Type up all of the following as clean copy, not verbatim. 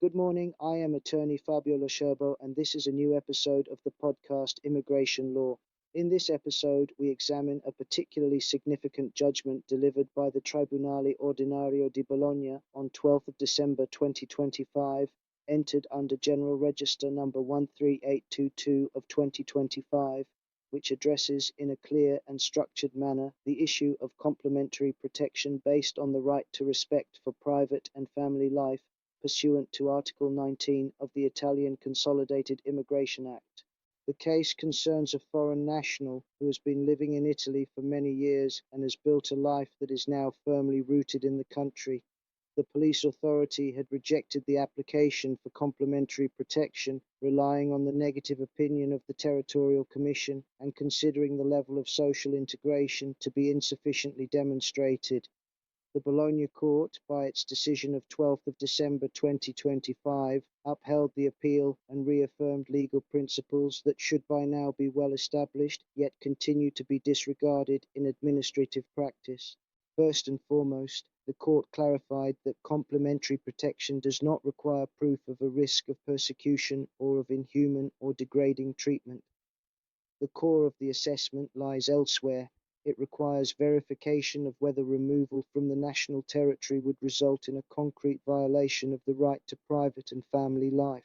Good morning, I am Attorney Fabio Loscerbo, and this is a new episode of the podcast Immigration Law. In this episode, we examine a particularly significant judgment delivered by the Tribunale Ordinario di Bologna on 12th of December 2025, entered under General Register number 13822 of 2025, which addresses in a clear and structured manner the issue of complementary protection based on the right to respect for private and family life pursuant to Article 19 of the Italian Consolidated Immigration Act. The case concerns a foreign national who has been living in Italy for many years and has built a life that is now firmly rooted in the country. The police authority had rejected the application for complementary protection, relying on the negative opinion of the Territorial Commission and considering the level of social integration to be insufficiently demonstrated. The Bologna Court, by its decision of 12th of December 2025, upheld the appeal and reaffirmed legal principles that should by now be well established, yet continue to be disregarded in administrative practice. First and foremost, the Court clarified that complementary protection does not require proof of a risk of persecution or of inhuman or degrading treatment. The core of the assessment lies elsewhere. It requires verification of whether removal from the national territory would result in a concrete violation of the right to private and family life.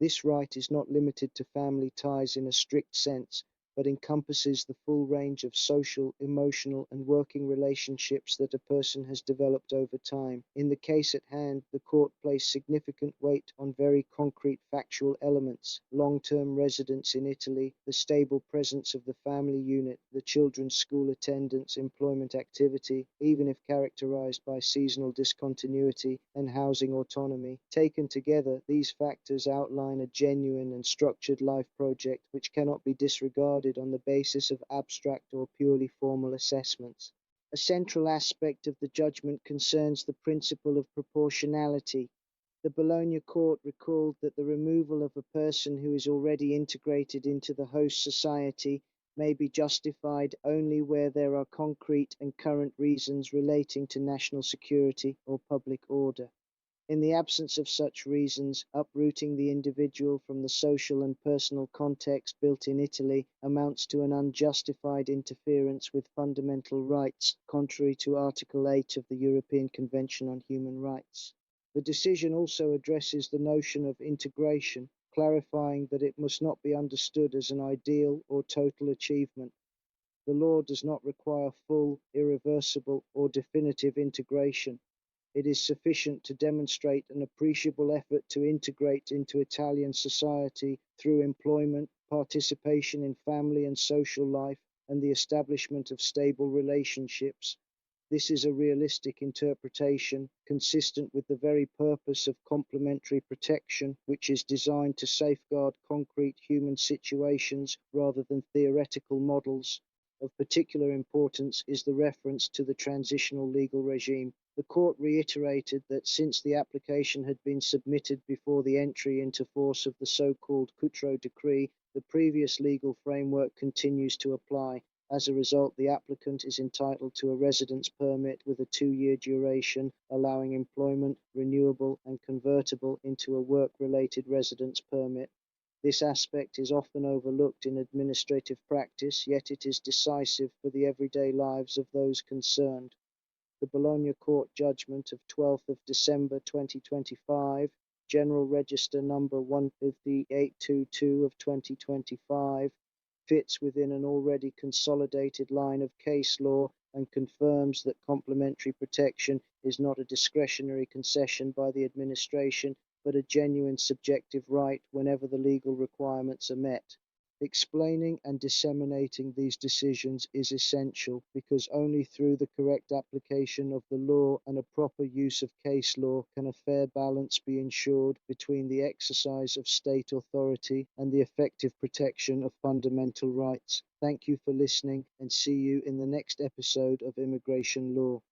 This right is not limited to family ties in a strict sense, but encompasses the full range of social, emotional, and working relationships that a person has developed over time. In the case at hand, the court placed significant weight on very concrete factual elements: long-term residence in Italy, the stable presence of the family unit, the children's school attendance, employment activity, even if characterized by seasonal discontinuity, and housing autonomy. Taken together, these factors outline a genuine and structured life project which cannot be disregarded on the basis of abstract or purely formal assessments. A central aspect of the judgment concerns the principle of proportionality. The Bologna Court recalled that the removal of a person who is already integrated into the host society may be justified only where there are concrete and current reasons relating to national security or public order. In the absence of such reasons, uprooting the individual from the social and personal context built in Italy amounts to an unjustified interference with fundamental rights, contrary to Article 8 of the European Convention on Human Rights. The decision also addresses the notion of integration, clarifying that it must not be understood as an ideal or total achievement. The law does not require full, irreversible, or definitive integration. It is sufficient to demonstrate an appreciable effort to integrate into Italian society through employment, participation in family and social life, and the establishment of stable relationships. This is a realistic interpretation, consistent with the very purpose of complementary protection, which is designed to safeguard concrete human situations rather than theoretical models. Of particular importance is the reference to the transitional legal regime. The court reiterated that since the application had been submitted before the entry into force of the so-called Cutro Decree, the previous legal framework continues to apply. As a result, the applicant is entitled to a residence permit with a 2-year duration, allowing employment, renewable, and convertible into a work-related residence permit. This aspect is often overlooked in administrative practice, yet it is decisive for the everyday lives of those concerned. The Bologna Court Judgment of 12th of December 2025, General Register number 15822 of 2025, fits within an already consolidated line of case law and confirms that complementary protection is not a discretionary concession by the administration, but a genuine subjective right whenever the legal requirements are met. Explaining and disseminating these decisions is essential because only through the correct application of the law and a proper use of case law can a fair balance be ensured between the exercise of state authority and the effective protection of fundamental rights. Thank you for listening and see you in the next episode of Immigration Law.